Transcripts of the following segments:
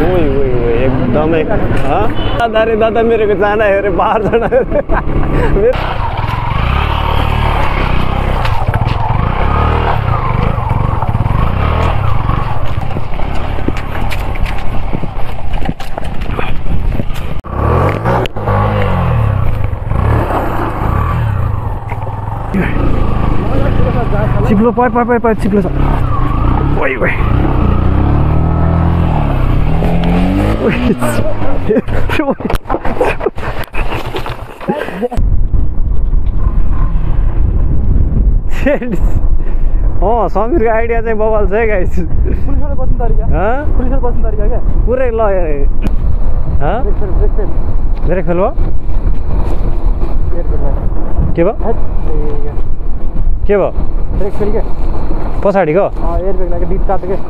ओइ ओइ ओइ एकदमै दादा दादा मेरो जाना हेरे बाहर जाना हेरे चिप्लो पाइ चिप्लो छ ओइ ओइ समीरको आइडिया चाहिँ बवाल छ है गाइस पुलिसले बस्नु तरिका क्या पुरै ल ब्रेक फेल भयो के भयो के भयो ब्रेक फेल क्या पछाडिको एयरब्याग लाग्यो डिट तातो क्या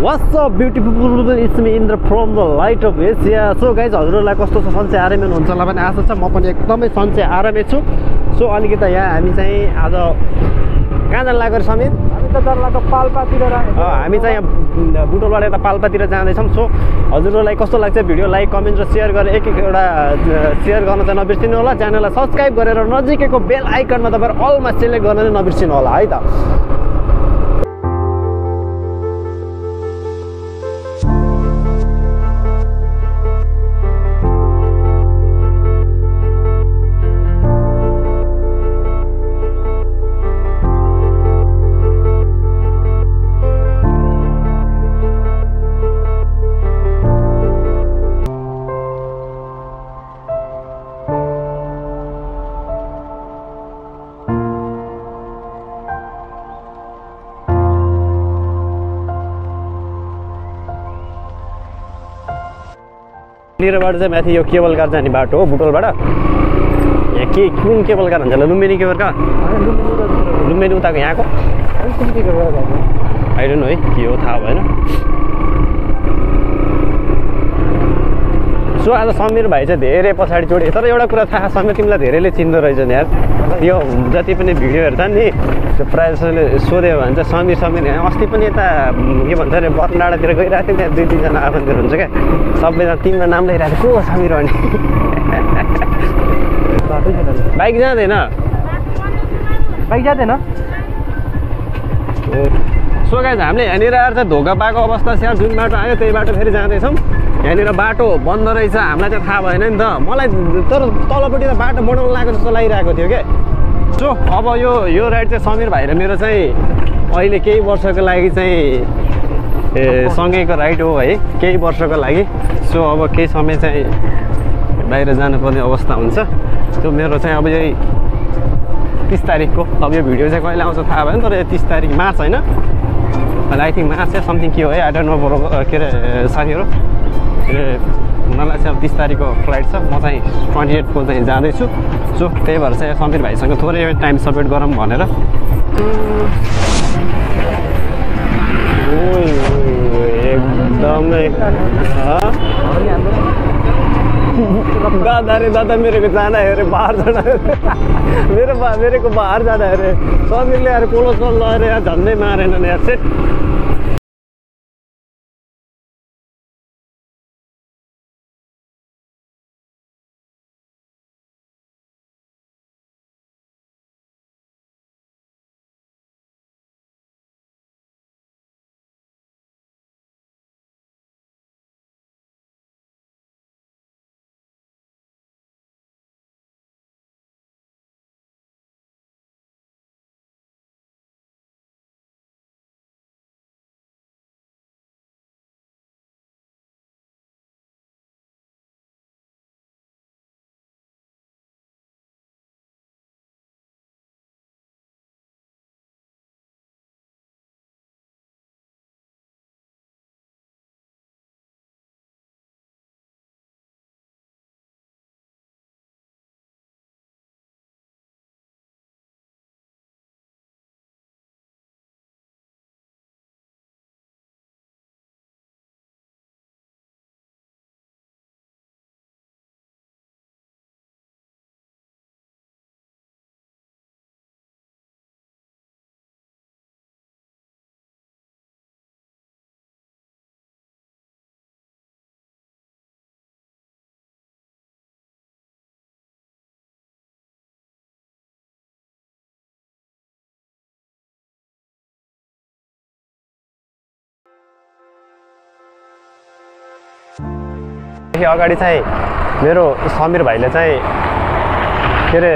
What's up beautiful people, it's me Indra from the light of Asia. So guys, हजुरहरुलाई कस्तो छ सन्चै आरामै हुनुहुन्छ होला भन्ने आशा छ। म पनि एकदमै सन्चै आरामै छु। सो अलिकति यहाँ हामी चाहिँ आज कहाँ जान लागेको समीर? हामी त जर्लाको पाल्पातिर हामी चाहिँ यहाँ बुटोलबाट यता पाल्पातिर जाँदैछौँ। सो हजुरहरुलाई कस्तो लाग्छ भिडियो लाइक कमेन्ट र सेयर गरेर एक एउटा सेयर गर्न चाहिँ नबिर्सिनु होला। च्यानललाई सब्स्क्राइब गरेर नजिकैको बेल आइकनमा तपाईहरु अलमा सिलेक्ट गर्न चाहिँ नबिर्सिनु होला है त। निरबाट चाहिँ माथि यो केबल कार जाने बाटो हो बुटोलबाट। यहाँ के कुन केबल कार भन्छ होला लुम्बिनी केबल कार लुम्बिनी उताको यहाँको आई डोन्ट नो है के हो थाहा भएन। सो आज समीर भाइ चाहिँ धेरै पछाडि चोडे तर एउटा कुरा थाहा समीर तिमीलाई धेरैले चिन्दो रहेछ नि यार। यो जति पनि भिडियो हेर्छ नि त्यो प्रायः जसोले सोध्यो भने चाहिँ समीर समीर अस्ति पनि यता के भन्छ अरे बर्नडाँडातिर गइरहेको थियो त्यहाँ 2-3 जना आफन्तहरू हुन्छ क्या सबैजना तिम्रो नाम लिइरहेको थियो को समीर भने बाइक जाँदैन सो गाइज हामीले यहाँनिर आएर चाहिँ धोका पाएको अवस्था छ। जुन बाटो आयो त्यही बाटो फेरि जाँदैछौँ। यहाँनिर बाटो बन्द रहेछ हामीलाई चाहिँ थाहा भएन नि त। मलाई तर तलपट्टि त बाटो बनाउनु लागेको जस्तो लागिरहेको थियो क्या। सो अब यो राइड चाहिँ समीर भाइ र मेरो चाहिँ अहिले केही वर्षको लागि चाहिँ सँगैको राइड हो है केही वर्षको लागि। सो अब केही समय चाहिँ बाहिर जानुपर्ने अवस्था हुन्छ। त्यो मेरो चाहिँ अब यही 30 तारिकको अब यो भिडियो चाहिँ कहिले आउँछ थाहा भएन तर 30 तारिक मार्च होइन आई थिङ्क मार्च चाहिँ समथिङ के हो है आई डोन्ट नो बरोबर के अरे साथीहरू हुनलाई चाहिँ अब 30 तारिकको फ्लाइट छ। म चाहिँ 28 को चाहिँ जाँदैछु। सो त्यही भएर चाहिँ समीर भाइसँग थोरै टाइम स्पेन्ड गरौँ भनेर एकदमै दादा रे दादा मेरो जाना हेरे बाहर जाना हेरे मेरेको बाहर जाना हेरे समीरले यार कोलोस्ट्रोल लगेर यहाँ झन्डै मारेन यार सेट। अगाडि चाहिँ मेरो समीर भाइले चाहिँ के अरे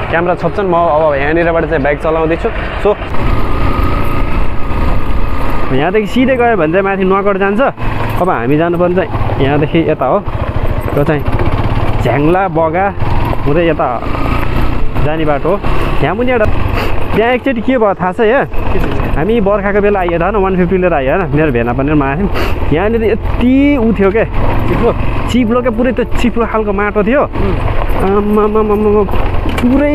क्यामेरा छोप्छन्, म अब यहाँनिरबाट चाहिँ बाइक चलाउँदैछु। सो यहाँदेखि सिधै गयो भने चाहिँ माथि नुवाकोट जान्छ। अब हामी जानुपर्ने चाहिँ यहाँदेखि यता हो, यो चाहिँ झ्याङ्ला बगा हुँदै यता जाने बाटो हो। यहाँ पनि एउटा त्यहाँ एकचोटि के भयो थाहा छ यहाँ, हामी बर्खाको बेला आइयो था 150 लिएर आयो होइन, मेरो भेना पनि आएको थियौँ। यहाँनिर यति ऊ थियो क्या चिप्लो क्या, पुरै त्यो चिप्लो खालको माटो थियो, पुरै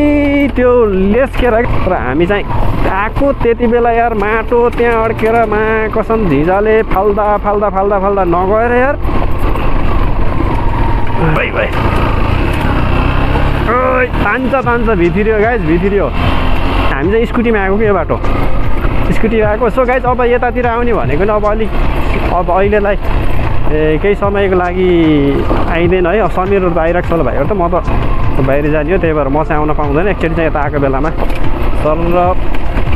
त्यो लेस्केर। तर हामी चाहिँ आएको त्यति बेला यार माटो त्यहाँ अड्केर मा कसम झिजाले फाल्दा फाल्दा फाल्दा फाल्दा नगएर यार भाइ तान्छ भित्रियो गाइज, भित्रियो। हामी चाहिँ स्कुटीमा आएको कि यो बाटो स्कुटी आएको। सो गाइज अब यतातिर आउने भनेको नि अब अलिक अब अहिलेलाई केही समयको लागि आइँदैन है। समीरहरू त आइरहेको छ होला भाइहरू त, म त बाहिर जाने हो, त्यही भएर म चाहिँ आउन पाउँदैन। एकचोटि चाहिँ यता आएको बेलामा तर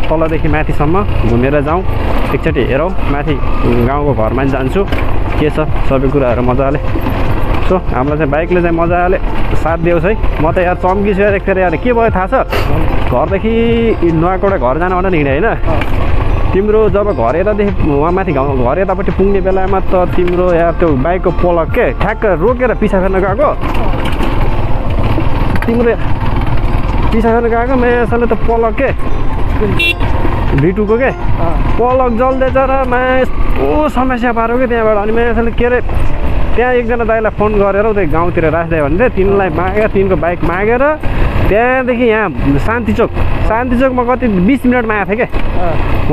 तलदेखि माथिसम्म घुमेर जाउँ, एकचोटि हेरौँ, माथि गाउँको घरमा पनि जान्छु के छ सबै कुराहरू मजाले। सो हामीलाई चाहिँ बाइकले चाहिँ मजाले साथ दियोस् है। म त यार चम्किछु यार, एकखेर यार के भयो थाहा छ, घरदेखि नुवाकोट घर जान भनेर हिँडेँ होइन, तिम्रो जब घर यतादेखि वहाँ माथि घर यतापट्टि पुग्ने बेलामा त तिम्रो यार त्यो बाइकको पलक के ठ्याक्क रोकेर पिछा फेर्न गएको, तिम्रो पिछा फेर्न गएको मेरो यसले त पलक के भिटुको के पलक जल्दैछ र मा यस्तो समस्या पारो कि त्यहाँबाट। अनि मेरो यसले के अरे त्यहाँ एकजना दाइलाई फोन गरेर उतै गाउँतिर राख्दै भने तिनलाई मागेर तिनको बाइक मागेर त्यहाँदेखि यहाँ शान्ति चोकमा कति 20 मिनटमा आएको थिएँ क्या।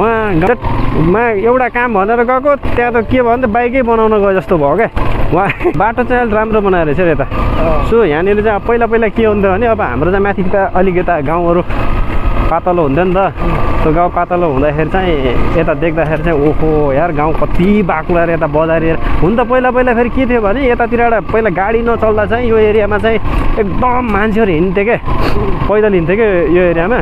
उहाँमा एउटा काम भनेर गएको, त्यहाँ त के भयो भने त बाइकै बनाउन गयो जस्तो भयो क्या। उहाँ बाटो चाहिँ अलिक राम्रो बनाएर रहेछ यता। सो यहाँनिर चाहिँ पहिला के हुन्थ्यो भने अब हाम्रो चाहिँ माथि अलिक यता गाउँहरू पातलो हुन्थ्यो नि त, त्यो गाउँ पातलो हुँदाखेरि चाहिँ यता देख्दाखेरि चाहिँ ओहो यार गाउँ कति बाक्लो यता बजारिएर हुन त। पहिला फेरि के थियो भने यतातिर पहिला गाडी नचल्दा चाहिँ यो एरियामा चाहिँ एकदम मान्छेहरू हिँड्थ्यो क्या, पैदल हिँड्थ्यो क्या यो एरियामा।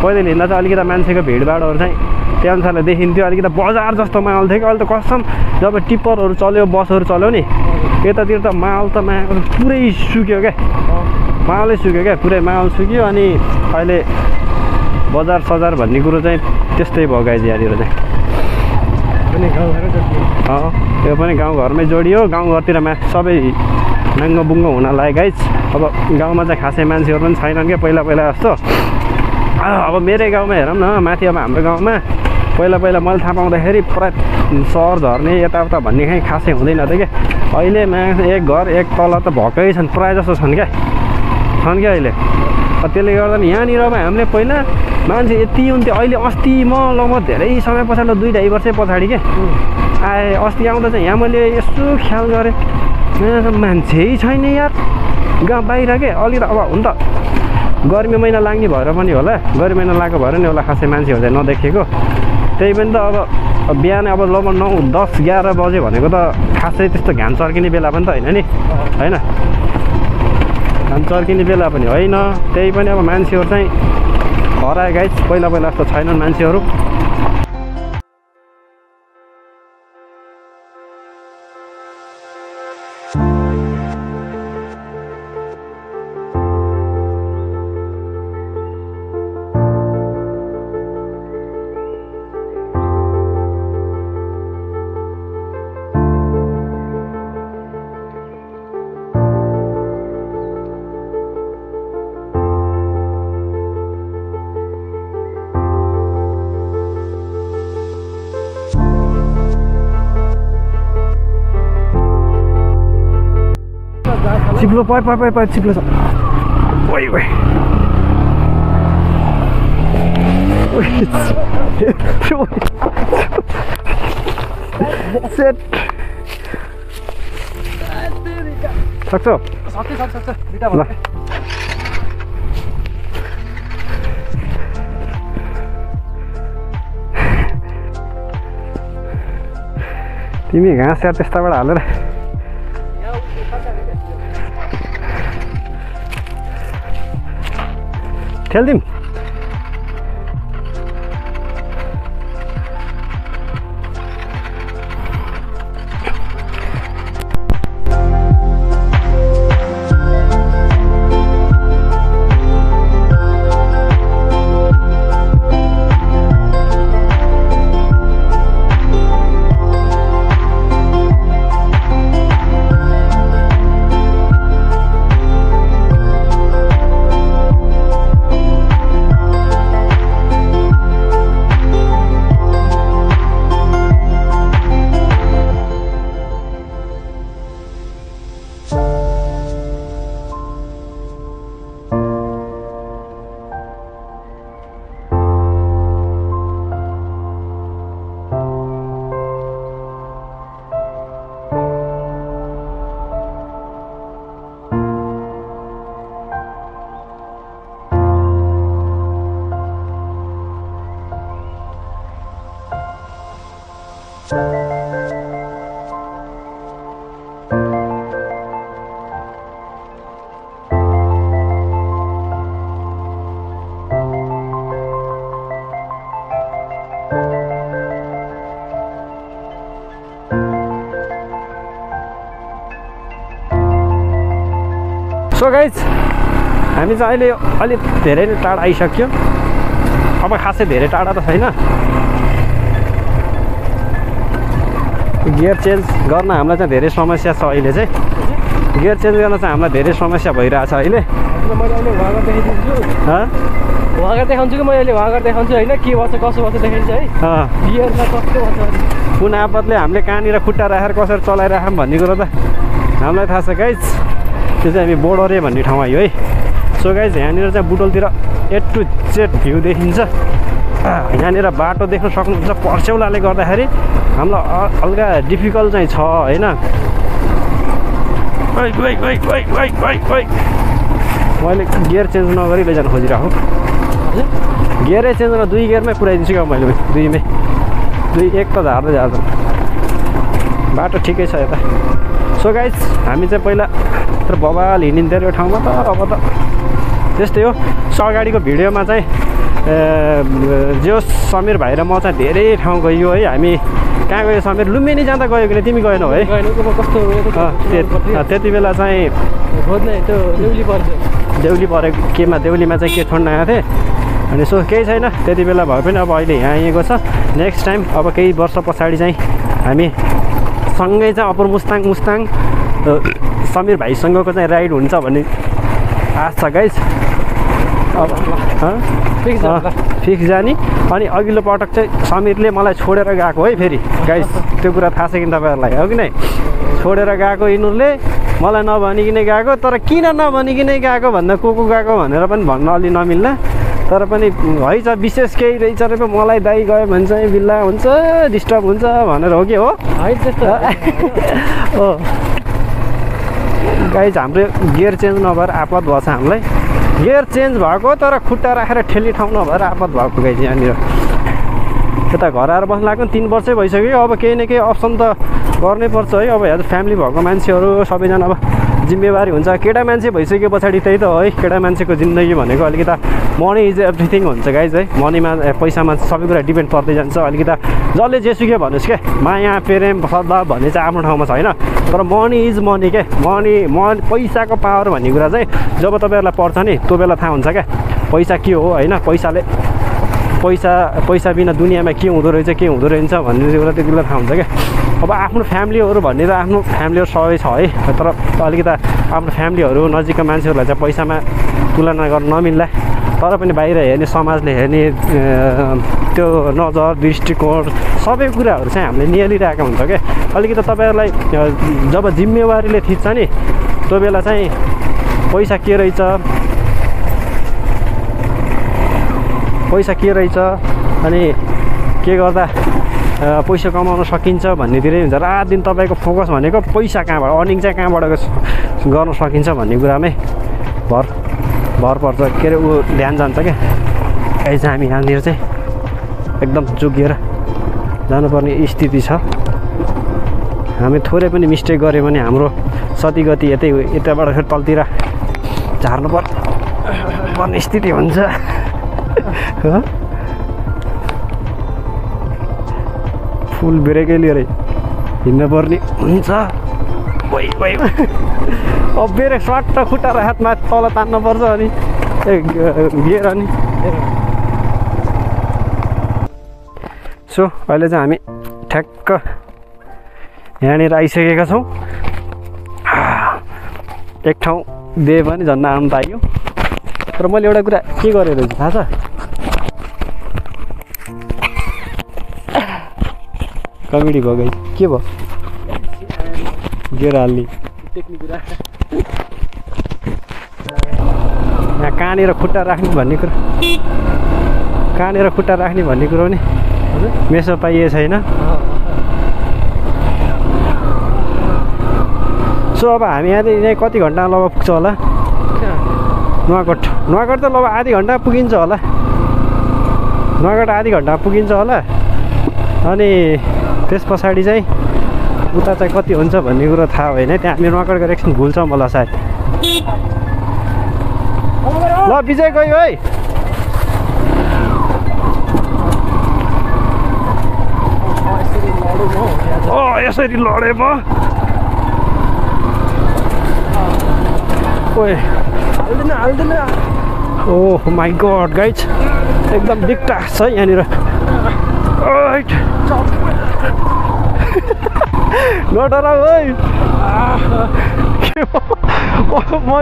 पैदल हिँड्दा चाहिँ अलिकति मान्छेको भिडभाडहरू चाहिँ त्यो अनुसारले देखिन्थ्यो, अलिकति बजार जस्तो माहौल थियो कि। अहिले त कसम जब टिप्परहरू चल्यो बसहरू चल्यो नि यतातिर त माहौल त पुरै सुक्यो क्या, माहौलै सुक्यो क्या, पुरै माहौल सुक्यो। अनि अहिले बजार सजार भन्ने कुरो चाहिँ त्यस्तै भयो गाइज। यहाँनिर चाहिँ त्यो पनि गाउँघरमै जोडियो, गाउँघरतिर सबै नाङ्गो बुङ्गो हुन लाग्यो गाइज। अब गाउँमा चाहिँ खासै मान्छेहरू पनि छैनन् क्या पहिला जस्तो। अब मेरै गाउँमा हेरौँ न, माथि अब हाम्रो गाउँमा पहिला मैले थाहा पाउँदाखेरि पुरा सहर झर्ने यताउता भन्ने कहीँ खासै हुँदैन थियो क्या। अहिले एक घर एक तल त भएकै छन्, प्रायः जस्तो छन् क्या अहिले। त्यसले गर्दा नि यहाँनिर अब हामीले पहिला मान्छे यति हुन्थ्यो, अहिले अस्ति म धेरै समय पछाडि 2-2.5 वर्ष पछाडि के आएँ। अस्ति आउँदा चाहिँ यहाँ मैले यसो ख्याल गरेँ मान्छे छैन यार गाउँ बाहिर के। अलिकति अब हुन त गर्मी महिना लाग्ने भएर पनि होला, गर्मी महिना लागेको भएर नि होला खासै मान्छेहरू चाहिँ नदेखेको। त्यही पनि त अब बिहान अब लगभग 9-10-11 बजे भनेको त खासै त्यस्तो घाम चर्किने बेला पनि त होइन नि, होइन घाम चर्किने बेला पनि होइन। त्यही पनि अब मान्छेहरू चाहिँ हरायो गाइज, पहिला जस्तो छैनन् मान्छेहरू। चिप्लो पाइ चिप्लो छ। ओइ सेट सक्छ ल। तिमी घाँस या त्यस्ताबाट हालेर ठेल्दिम। सो गाइज हामी चाहिँ अहिले अलिक धेरै नै टाढा आइसक्यो अब खासै धेरै टाढा त छैन गियर चेन्ज गर्न हामीलाई चाहिँ धेरै समस्या छ अहिले चाहिँ गियर चेन्ज गर्न चाहिँ हामीलाई धेरै समस्या भइरहेछ अहिले मैले अहिले वागर देखाइदिन्छु वागर देखाउँछु कि मैले अहिले वागर देखाउँछु होइन के गर्छ कसो गर्छ देखाइदिन्छु है गियरमा कस्तो गर्छ कुन आपतले हामीले कहाँनिर खुट्टा राखेर कसरी चलाइराखौँ भन्ने कुरो त हामीलाई थाहा छ गाइज त्यो चाहिँ हामी बोर्डरे भन्ने ठाउँ आयो है सो गाइज यहाँनिर चाहिँ बुटोलतिर A to Z भ्यू देखिन्छ यहाँनिर बाटो देख्न सक्नुहुन्छ पर्स्यौलाले गर्दाखेरि हामीलाई हल्का डिफिकल्ट चाहिँ छ होइन मैले गियर चेन्ज नगरी लैजान खोजिरहेको गियरै चेन्ज गरेर 2 गियरमै पुऱ्याइदिन्छु क्या मैले 2मै 2 1 त झार्दै जाँदैन बाटो ठिकै छ यता सो गाइज हामी चाहिँ पहिला तर बबाल हिँडिन्थ्यो यो ठाउँमा त अब त त्यस्तै हो सो अगाडिको भिडियोमा चाहिँ जो समीर भाइ र म चाहिँ धेरै ठाउँ गयो है हामी कहाँ गयो समीर लुम्बिनी जाँदा गयो कि तिमी गएनौ है त्यति बेला चाहिँ देउली परेको केमा देउलीमा चाहिँ के छोड्न आएको थिएँ अनि सो केही छैन त्यति बेला भए पनि अब अहिले यहाँ आइएको छ नेक्स्ट टाइम अब केही वर्ष पछाडि चाहिँ हामी सँगै चाहिँ अप्पर मुस्ताङ समीर भाइसँगको चाहिँ राइड हुन्छ भन्ने आश छ गाइज अब फिक्स जाने अनि अघिल्लो पटक चाहिँ समीरले मलाई छोडेर गएको है फेरि गाइज त्यो कुरा थाहा छ कि तपाईँहरूलाई हो कि नै छोडेर गएको यिनीहरूले मलाई नभनिकनै गएको तर किन नभनिकनै गएको भन्दा को गएको भनेर पनि भन्न अलि नमिल्ला तर पनि है छ विशेष केही रहेछ रे मलाई दाइ गयो भने चाहिँ बिल्ला हुन्छ डिस्टर्ब हुन्छ भनेर हो कि हो है त्यस्तो हो गाइज हाम्रो गियर चेन्ज नभएर आपत भएको छ हामीलाई गियर चेन्ज भएको तर खुट्टा राखेर ठेली ठाउँ नभएर आपत भएको गाइज यहाँनिर यता घर आएर बस्नु लाग्यो 3 वर्षै भइसक्यो अब केही न केही अप्सन त गर्नै पर्छ है अब यहाँ फ्यामिली भएको मान्छेहरू सबैजना अब जिम्मेवारी हुन्छ केटा मान्छे भइसके पछाडि त्यही त हो है केटा मान्छेको जिन्दगी भनेको अलिकति मनी इज एभ्रिथिङ हुन्छ गाइज है मनीमा पैसामा सबै कुरा डिपेन्ड पर्दै जान्छ अलिकति जसले जेसुकै भन्नुहोस् क्या माया प्रेम सद्भाव भन्ने चाहिँ आफ्नो ठाउँमा छ होइन तर मनी इज मनी के मनी पैसाको पावर भन्ने कुरा चाहिँ जब तपाईँहरूलाई पर्छ नि त्यो बेला थाहा हुन्छ क्या पैसा के हो होइन पैसा बिना दुनियाँमा के हुँदो रहेछ के हुँदो रहेछ भन्ने कुरा त्यति बेला थाहा हुन्छ क्या अब आफ्नो फ्यामिलीहरू भन्ने त आफ्नो फ्यामिलीहरू सबै छ है तर अलिकति आफ्नो फ्यामिलीहरू नजिकका मान्छेहरूलाई चाहिँ पैसामा तुलना गर्न नमिल्ला तर पनि बाहिर हेर्ने समाजले हेर्ने त्यो नजर दृष्टिकोण सबै कुराहरू चाहिँ हामीले निहालिरहेको हुन्छ क्या अलिकति तपाईँहरूलाई जब जिम्मेवारीले थिच्छ नि त्यो बेला चाहिँ पैसा के रहेछ अनि के गर्दा पैसा कमाउन सकिन्छ भन्नेतिरै हुन्छ रात दिन तपाईँको फोकस भनेको पैसा कहाँबाट अर्निङ चाहिँ कहाँबाट गर्न सकिन्छ भन्ने कुरामै भर पर्छ के अरे ऊ ध्यान जान्छ क्या अहिले चाहिँ हामी यहाँनिर चाहिँ एकदम जोगिएर जानुपर्ने स्थिति छ हामी थोरै पनि मिस्टेक गऱ्यो भने हाम्रो सतीगति यताबाट फेरि तलतिर झार्नु पर्ने स्थिति हुन्छ फुल ब्रेकै लिएर हिँड्नु पर्ने हुन्छ अब ब्रेक सट्ट खुट्टा र हातमा तल तान्नु पर्छ अनि गियर अनि सो अहिले चाहिँ हामी ठ्याक्क यहाँनिर आइसकेका छौँ एक ठाउँ दिए पनि झन् आउनु त आयो तर मैले एउटा कुरा के गरेँ रहेछ थाहा छ कमेडी भयो गाइस के भयो गियर हाल्ने टेक्निक कुरा यहाँ कहाँनिर खुट्टा राख्ने भन्ने कुरो नि मेसो पाइए छैन सो अब हामी यहाँ कति घन्टा लगभग पुग्छ होला नुवाकोट त लगभग आधी घन्टा पुगिन्छ होला अनि त्यस पछाडि चाहिँ उता चाहिँ कति हुन्छ भन्ने कुरो थाहा भएन त्यहाँ हामी नकड एकछिन भुल्छौँ होला सायद ल विजय गयो है यसरी लडे म हाल्दैन ओह माई गड गाइज एकदम डिक्टा छ यहाँनिर नडराउ है म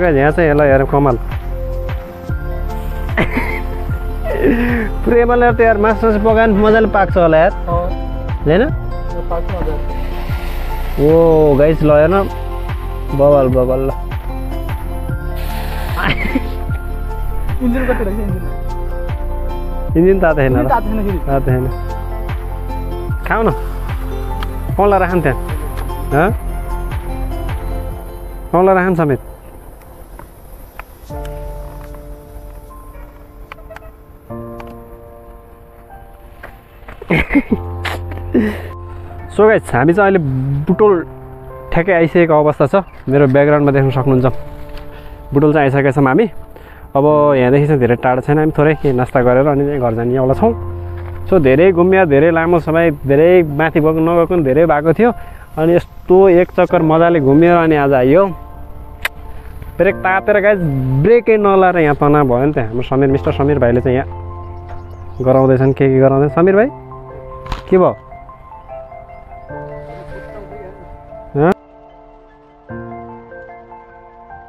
यहाँ चाहिँ यसलाई हेर कमाल पुरै मलाई त यार मासु पकाएर मजाले पाक्छ होला यार हैन ओ गाइस ल हेर्न बबल बबल ल इन्जिन कति रहेछ इन्जिन तातो छैन तातो छैन खाऊ न कौला राखन त्यहाँ कौला राखन समेत सो गाइस हामी चाहिँ अहिले बुटोल ठ्याक्कै आइसकेको अवस्था छ मेरो ब्याकग्राउन्डमा देख्न सक्नुहुन्छ बुटोल चाहिँ आइसकेका छौँ हामी अब यहाँदेखि चाहिँ धेरै टाढो छैन हामी थोरै के नास्ता गरेर अनि चाहिँ घर जानेवाला छौँ सो धेरै घुम्यो धेरै लामो समय धेरै माथि गएको नगएको पनि धेरै भएको थियो अनि यस्तो एक चक्कर मजाले घुमेर अनि आज आइयो ब्रेक तातेर गाइस ब्रेकै नलाएर यहाँ तनाव भयो नि त हाम्रो समीर मिस्टर समीर भाइले चाहिँ यहाँ गराउँदैछन् के गराउँदैछ समीर भाइ के भयो